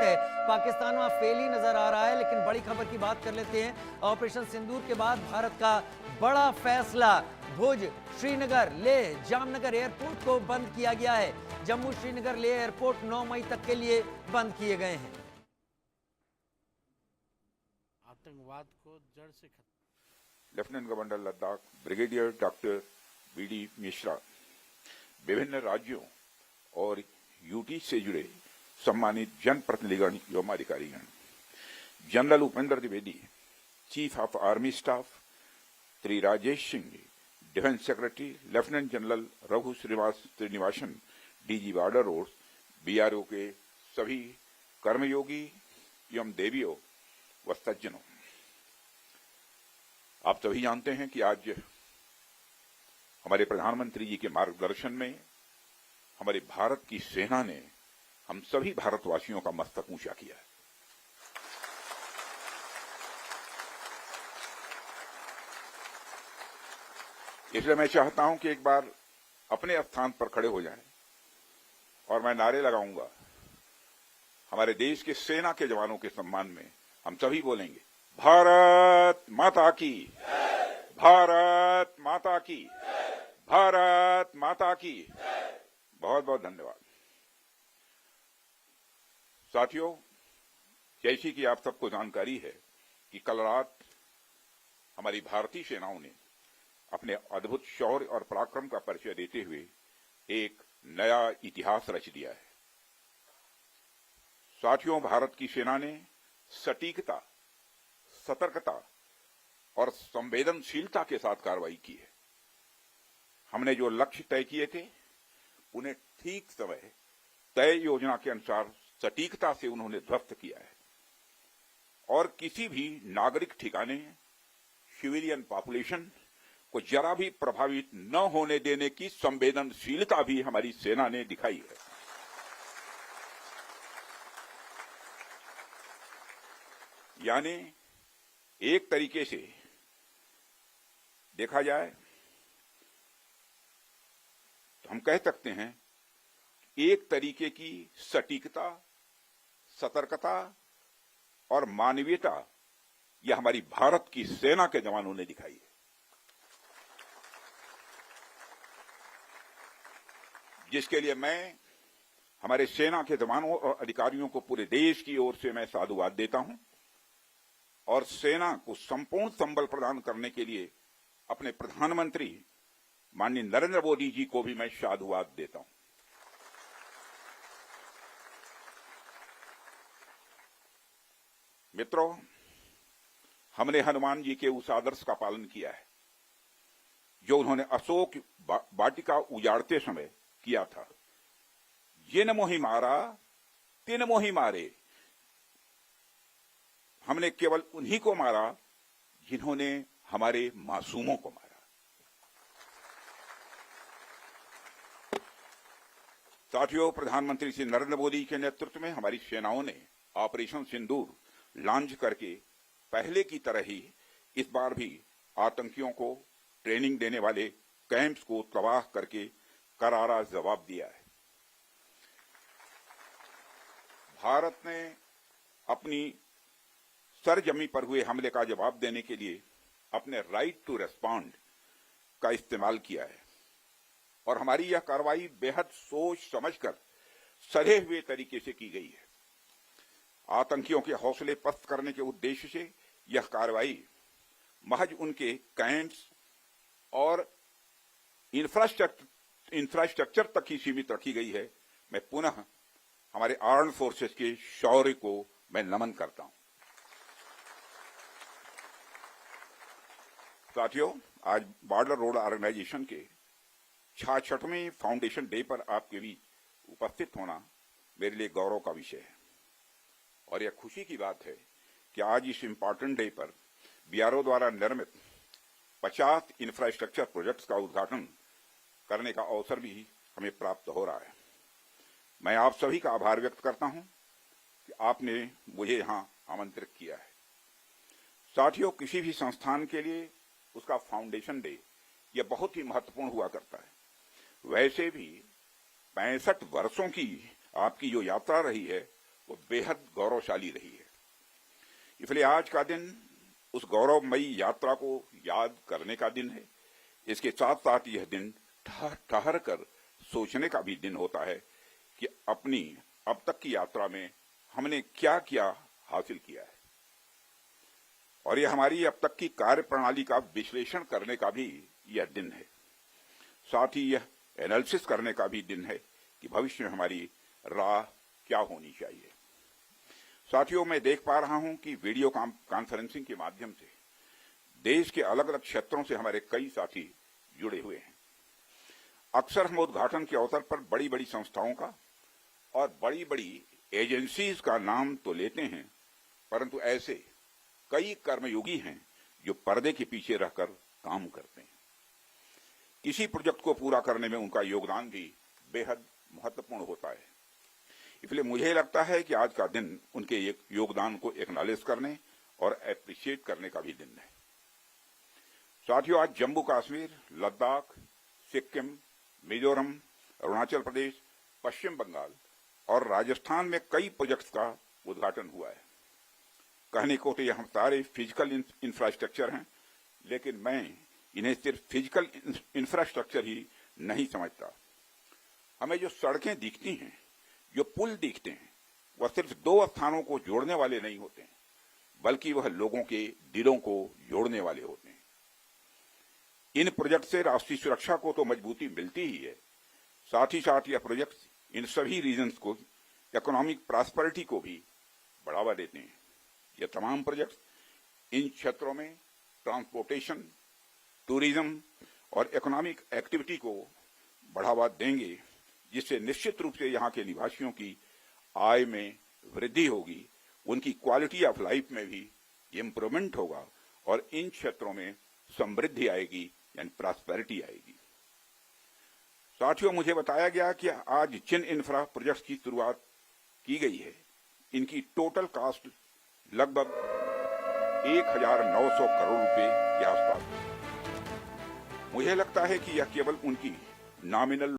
है। पाकिस्तान वहां फेल ही नजर आ रहा है। लेकिन बड़ी खबर की बात कर लेते हैं। ऑपरेशन सिंदूर के बाद भारत का बड़ा फैसला, भुज, श्रीनगर, लेह, जामनगर एयरपोर्ट को बंद किया गया है। जम्मू श्रीनगर लेह एयरपोर्ट 9 मई तक के लिए बंद किए गए हैं। आतंकवाद को जड़ से खत्म। Lieutenant governor Ladakh brigadier doctor BD Mishra, विभिन्न राज्यों और यूटी से जुड़े सम्मानित जनप्रतिनिधिगण एवं अधिकारीगण, general Upendra Dwivedi, chief of army staff, Shri Rajesh Singh, defence secretary, lieutenant general Raghu Srinivasan, DG border road, BRO के सभी कर्मयोगी एवं देवियों व सज्जनों, आप सभी जानते हैं कि आज हमारे प्रधानमंत्री जी के मार्गदर्शन में हमारे भारत की सेना ने हम सभी भारतवासियों का मस्तक ऊंचा किया है। इसलिए मैं चाहता हूं कि एक बार अपने स्थान पर खड़े हो जाएं और मैं नारे लगाऊंगा। हमारे देश के सेना के जवानों के सम्मान में हम सभी बोलेंगे, भारत माता की, भारत माता की, भारत माता की। बहुत बहुत धन्यवाद। साथियों, जैसी कि आप सबको जानकारी है कि कल रात हमारी भारतीय सेनाओं ने अपने अद्भुत शौर्य और पराक्रम का परिचय देते हुए एक नया इतिहास रच दिया है। साथियों, भारत की सेना ने सटीकता, सतर्कता और संवेदनशीलता के साथ कार्रवाई की है। हमने जो लक्ष्य तय किए थे उन्हें ठीक समय, तय योजना के अनुसार सटीकता से उन्होंने ध्वस्त किया है और किसी भी नागरिक ठिकाने, सिविलियन पॉपुलेशन को जरा भी प्रभावित न होने देने की संवेदनशीलता भी हमारी सेना ने दिखाई है। यानी एक तरीके से देखा जाए तो हम कह सकते हैं एक तरीके की सटीकता, सतर्कता और मानवीयता यह हमारी भारत की सेना के जवानों ने दिखाई है, जिसके लिए मैं हमारे सेना के जवानों और अधिकारियों को पूरे देश की ओर से मैं साधुवाद देता हूं और सेना को संपूर्ण संबल प्रदान करने के लिए अपने प्रधानमंत्री माननीय नरेंद्र मोदी जी को भी मैं साधुवाद देता हूं। मित्रों, हमने हनुमान जी के उस आदर्श का पालन किया है जो उन्होंने अशोक वाटिका उजाड़ते समय किया था। जिन मोहि मारा तिन मोहि मारे। हमने केवल उन्हीं को मारा जिन्होंने हमारे मासूमों को मारा। साथियों, प्रधानमंत्री श्री नरेंद्र मोदी के नेतृत्व में हमारी सेनाओं ने ऑपरेशन सिंदूर लॉन्च करके पहले की तरह ही इस बार भी आतंकियों को ट्रेनिंग देने वाले कैंप्स को तबाह करके करारा जवाब दिया है। भारत ने अपनी सरजमी पर हुए हमले का जवाब देने के लिए अपने राइट टू रेस्पॉन्ड का इस्तेमाल किया है और हमारी यह कार्रवाई बेहद सोच समझकर सधे हुए तरीके से की गई है। आतंकियों के हौसले पस्त करने के उद्देश्य से यह कार्रवाई महज उनके कैंप्स और इंफ्रास्ट्रक्चर तक ही सीमित रखी गई है। मैं पुनः हमारे आर्म्ड फोर्सेस के शौर्य को मैं नमन करता हूं। साथियों, आज बॉर्डर रोड ऑर्गेनाइजेशन के 66वें फाउंडेशन डे पर आपके बीच उपस्थित होना मेरे लिए गौरव का विषय है और यह खुशी की बात है कि आज इस इम्पोर्टेंट डे पर बीआरओ द्वारा निर्मित 50 इंफ्रास्ट्रक्चर प्रोजेक्ट्स का उद्घाटन करने का अवसर भी हमें प्राप्त हो रहा है। मैं आप सभी का आभार व्यक्त करता हूं कि आपने मुझे यहां आमंत्रित किया है। साथियों, किसी भी संस्थान के लिए उसका फाउंडेशन डे यह बहुत ही महत्वपूर्ण हुआ करता है। वैसे भी 65 वर्षों की आपकी जो यात्रा रही है वो बेहद गौरवशाली रही है। इसलिए आज का दिन उस गौरवमयी यात्रा को याद करने का दिन है। इसके साथ साथ यह दिन ठहर कर सोचने का भी दिन होता है कि अपनी अब तक की यात्रा में हमने क्या क्या हासिल किया है, और यह हमारी अब तक की कार्य प्रणाली का विश्लेषण करने का भी यह दिन है। साथ ही यह एनालिसिस करने का भी दिन है कि भविष्य में हमारी राह क्या होनी चाहिए। साथियों, मैं देख पा रहा हूं कि वीडियो कॉन्फ्रेंसिंग के माध्यम से देश के अलग अलग क्षेत्रों से हमारे कई साथी जुड़े हुए हैं। अक्सर हम उद्घाटन के अवसर पर बड़ी बड़ी संस्थाओं का और बड़ी बड़ी एजेंसीज का नाम तो लेते हैं, परंतु ऐसे कई कर्मयोगी हैं जो पर्दे के पीछे रहकर काम करते हैं। किसी प्रोजेक्ट को पूरा करने में उनका योगदान भी बेहद महत्वपूर्ण होता है। इसलिए मुझे लगता है कि आज का दिन उनके योगदान को एक्नॉलेज करने और एप्रिशिएट करने का भी दिन है। साथियों, आज जम्मू कश्मीर, लद्दाख, सिक्किम, मिजोरम, अरुणाचल प्रदेश, पश्चिम बंगाल और राजस्थान में कई प्रोजेक्ट्स का उद्घाटन हुआ है। कहने को तो यह सारे फिजिकल इंफ्रास्ट्रक्चर हैं, लेकिन मैं इन्हें सिर्फ फिजिकल इंफ्रास्ट्रक्चर ही नहीं समझता। हमें जो सड़कें दिखती हैं, जो पुल दिखते हैं, वह सिर्फ दो स्थानों को जोड़ने वाले नहीं होते हैं, बल्कि वह लोगों के दिलों को जोड़ने वाले होते हैं। इन प्रोजेक्ट से राष्ट्रीय सुरक्षा को तो मजबूती मिलती ही है, साथ ही साथ यह प्रोजेक्ट इन सभी रीजन्स को इकोनॉमिक प्रॉस्पेरिटी को भी बढ़ावा देते हैं। ये तमाम प्रोजेक्ट इन क्षेत्रों में ट्रांसपोर्टेशन, टूरिज्म और इकोनॉमिक एक्टिविटी को बढ़ावा देंगे, जिससे निश्चित रूप से यहाँ के निवासियों की आय में वृद्धि होगी, उनकी क्वालिटी ऑफ लाइफ में भी इम्प्रूवमेंट होगा और इन क्षेत्रों में समृद्धि आएगी, यानी प्रॉस्पेरिटी आएगी। साथियों, मुझे बताया गया कि आज जिन इंफ्रा प्रोजेक्ट्स की शुरुआत की गई है, इनकी टोटल कॉस्ट लगभग 1900 करोड़ रुपए के आसपास है। मुझे लगता है कि यह केवल उनकी नॉमिनल